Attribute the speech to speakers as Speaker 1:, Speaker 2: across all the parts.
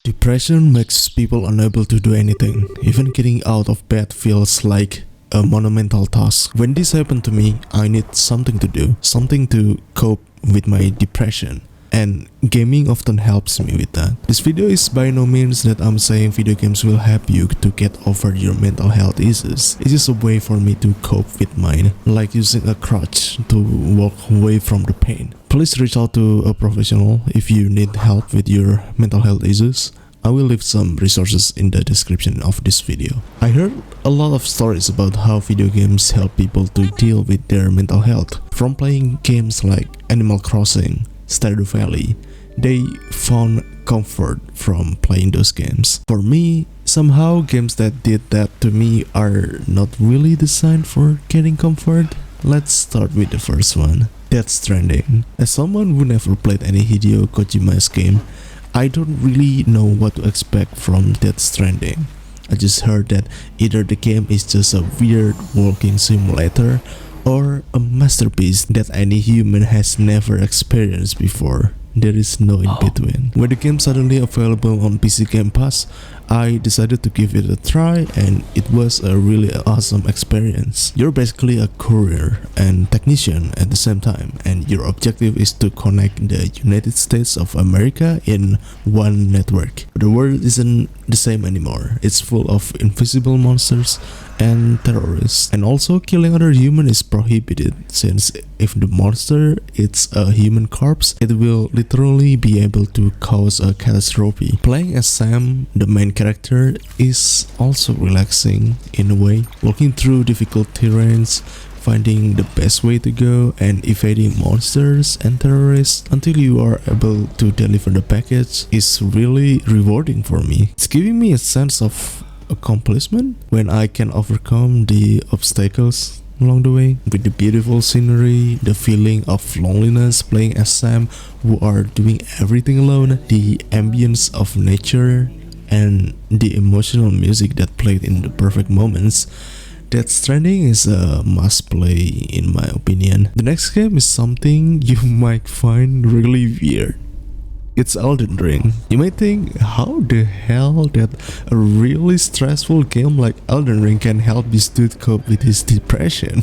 Speaker 1: Depression makes people unable to do anything. Even getting out of bed feels like a monumental task. When this happened to me, I need something to do, something to cope with my depression. And gaming often helps me with that. This video is by no means that I'm saying video games will help you to get over your mental health issues. It is a way for me to cope with mine, like using a crutch to walk away from the pain. Please reach out to a professional if you need help with your mental health issues. I will leave some resources in the description of this video. I heard a lot of stories about how video games help people to deal with their mental health. From playing games like Animal Crossing, Stardew Valley, they found comfort from playing those games. For me, somehow games that did that to me are not really designed for getting comfort. Let's start with the first one, Death Stranding. As someone who never played any Hideo Kojima's game, I don't really know what to expect from Death Stranding. I just heard that either the game is just a weird walking simulator or a masterpiece that any human has never experienced before. There is no in between. When the game suddenly available on PC Game Pass, I decided to give it a try, and it was a really awesome experience. You're basically a courier and technician at the same time, and your objective is to connect the United States of America in one network. The world isn't the same anymore. It's full of invisible monsters and terrorists, and also killing other humans is prohibited, since if the monster eats a human corpse, it will literally be able to cause a catastrophe. Playing as Sam, the main character, is also relaxing in a way. Walking through difficult terrains, finding the best way to go, and evading monsters and terrorists until you are able to deliver the package is really rewarding for me. It's giving me a sense of accomplishment when I can overcome the obstacles along the way. With the beautiful scenery, the feeling of loneliness playing as Sam, who are doing everything alone, the ambience of nature, and the emotional music that played in the perfect moments, Death Stranding is a must play in my opinion. The next game is something you might find really weird. It's Elden Ring. You may think, how the hell that a really stressful game like Elden Ring can help this dude cope with his depression?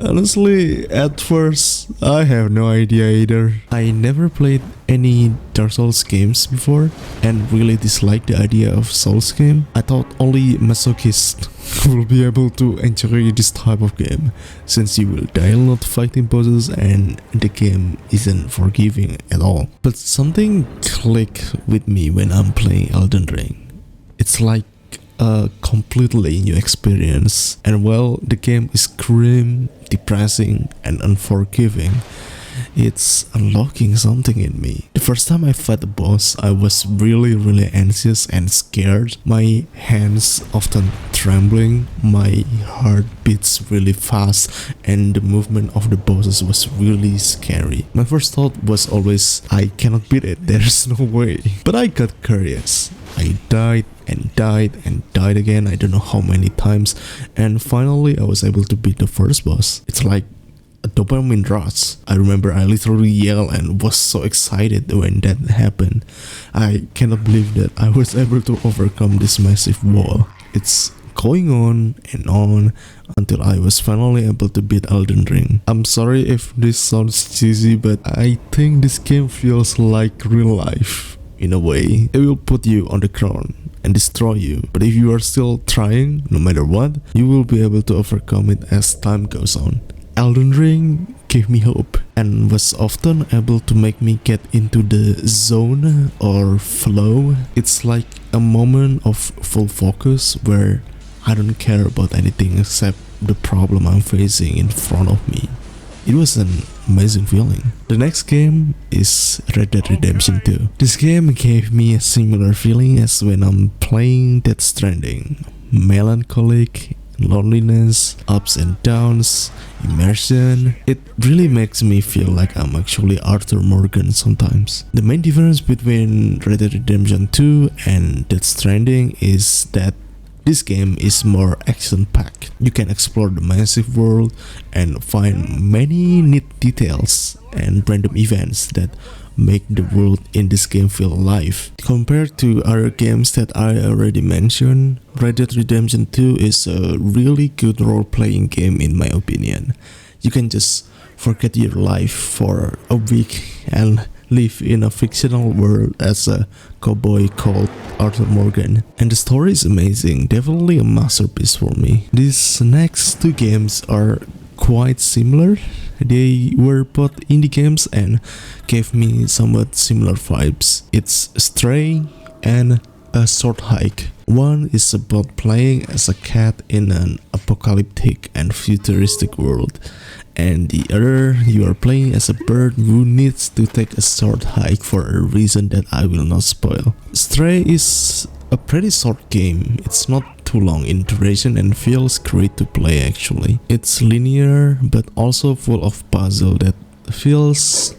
Speaker 1: Honestly, at first, I have no idea either. I never played any Dark Souls games before and really disliked the idea of Souls game. I thought only masochists will be able to enjoy this type of game, since you will die a lot fighting bosses and the game isn't forgiving at all. But something clicked with me when I'm playing Elden Ring. It's like a completely new experience, and while the game is grim, depressing, and unforgiving, it's unlocking something in me. The first time I fought the boss, I was really anxious and scared. My hands often trembling, my heart beats really fast, and the movement of the bosses was really scary. My first thought was always, I cannot beat it, there's no way. But I got curious. I died and died and died again, I don't know how many times, and finally I was able to beat the first boss. It's like a dopamine rush. I remember I literally yelled and was so excited when that happened. I cannot believe that I was able to overcome this massive wall. It's going on and on until I was finally able to beat Elden Ring. I'm sorry if this sounds cheesy, but I think this game feels like real life. In a way, it will put you on the ground and destroy you, but if you are still trying, no matter what, you will be able to overcome it as time goes on. Elden Ring gave me hope and was often able to make me get into the zone or flow. It's like a moment of full focus where I don't care about anything except the problem I'm facing in front of me. It was an amazing feeling. The next game is Red Dead Redemption 2. This game gave me a similar feeling as when I'm playing Death Stranding. Melancholic, loneliness, ups and downs, immersion. It really makes me feel like I'm actually Arthur Morgan sometimes. The main difference between Red Dead Redemption 2 and Death Stranding is that this game is more action-packed. You can explore the massive world and find many neat details and random events that make the world in this game feel alive. Compared to other games that I already mentioned, Red Dead Redemption 2 is a really good role-playing game in my opinion. You can just forget your life for a week and live in a fictional world as a cowboy called Arthur Morgan. And the story is amazing, definitely a masterpiece for me. These next two games are quite similar. They were both indie games and gave me somewhat similar vibes. It's Stray and A Short Hike. One is about playing as a cat in an apocalyptic and futuristic world, and the other you are playing as a bird who needs to take a short hike for a reason that I will not spoil. Stray is a pretty short game. It's not too long in duration and feels great to play actually. It's linear but also full of puzzle that feels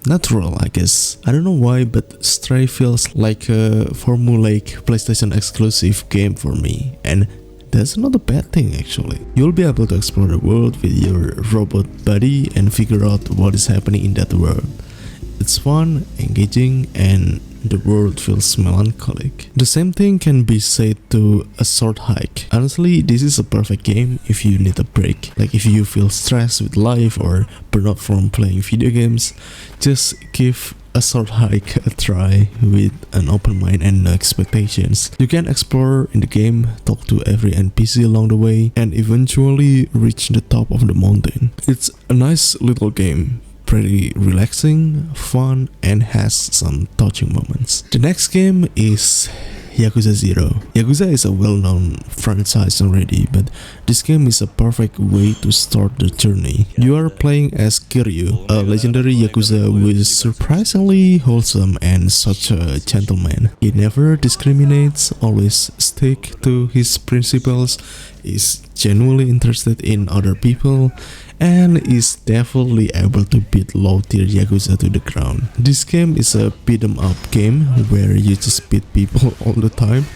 Speaker 1: natural, I guess. I don't know why, but Stray feels like a formulaic PlayStation exclusive game for me, and that's not a bad thing actually. You'll be able to explore the world with your robot buddy and figure out what is happening in that world. It's fun, engaging, and the world feels melancholic. The same thing can be said to A Short Hike. Honestly, this is a perfect game if you need a break. Like if you feel stressed with life or burn out from playing video games, just give A Short Hike a try with an open mind and no expectations. You can explore in the game, talk to every NPC along the way, and eventually reach the top of the mountain. It's a nice little game. Pretty relaxing, fun, and has some touching moments. The next game is Yakuza 0. Yakuza is a well-known franchise already, but this game is a perfect way to start the journey. You are playing as Kiryu, a legendary Yakuza who is surprisingly wholesome and such a gentleman. He never discriminates, always stick to his principles, is genuinely interested in other people, and is definitely able to beat low-tier Yakuza to the ground. This game is a beat-em-up game where you just beat people all the time,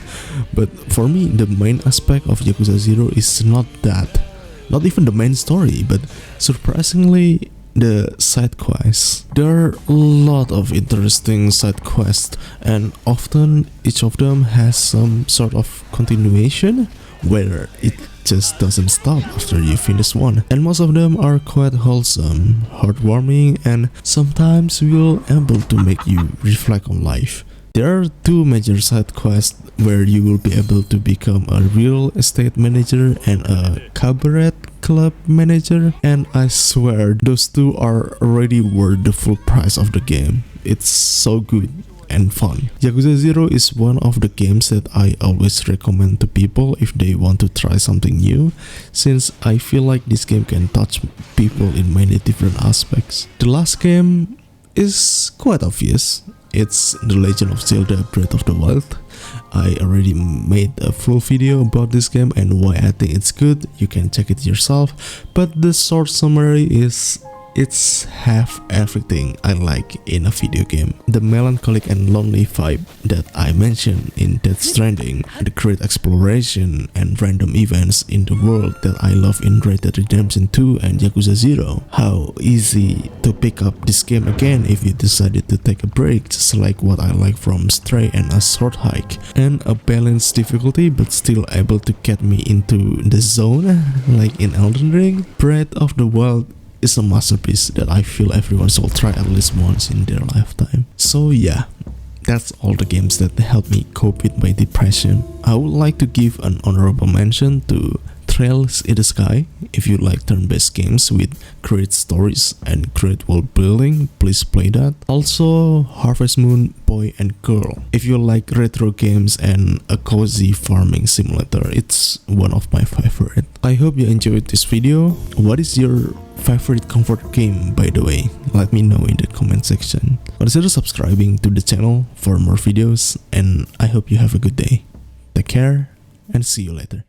Speaker 1: but for me the main aspect of Yakuza 0 is not that. Not even the main story, but surprisingly the side quests. There are a lot of interesting side quests, and often each of them has some sort of continuation where it just doesn't stop after you finish one, and most of them are quite wholesome, heartwarming, and sometimes will able to make you reflect on life. There are two major side quests where you will be able to become a real estate manager and a cabaret club manager, and I swear those two are already worth the full price of the game. It's so good and fun. Yakuza 0 is one of the games that I always recommend to people if they want to try something new, since I feel like this game can touch people in many different aspects. The last game is quite obvious. It's The Legend of Zelda Breath of the Wild. I already made a full video about this game and why I think it's good. You can check it yourself, but the short summary is it's have everything I like in a video game. The melancholic and lonely vibe that I mentioned in Death Stranding, the great exploration and random events in the world that I love in Red Dead Redemption 2 and Yakuza 0. How easy to pick up this game again if you decided to take a break, just like what I like from Stray and A Short Hike. And a balanced difficulty but still able to get me into the zone, like in Elden Ring. Breath of the Wild is a masterpiece that I feel everyone should try at least once in their lifetime. So yeah, that's all the games that helped me cope with my depression. I would like to give an honorable mention to Trails in the Sky. If you like turn-based games with great stories and great world building, please play that. Also Harvest Moon Boy and Girl. If you like retro games and a cozy farming simulator, it's one of my favorite. I hope you enjoyed this video. What is your favorite comfort game, by the way? Let me know in the comment section. Consider subscribing to the channel for more videos, and I hope you have a good day. Take care and see you later.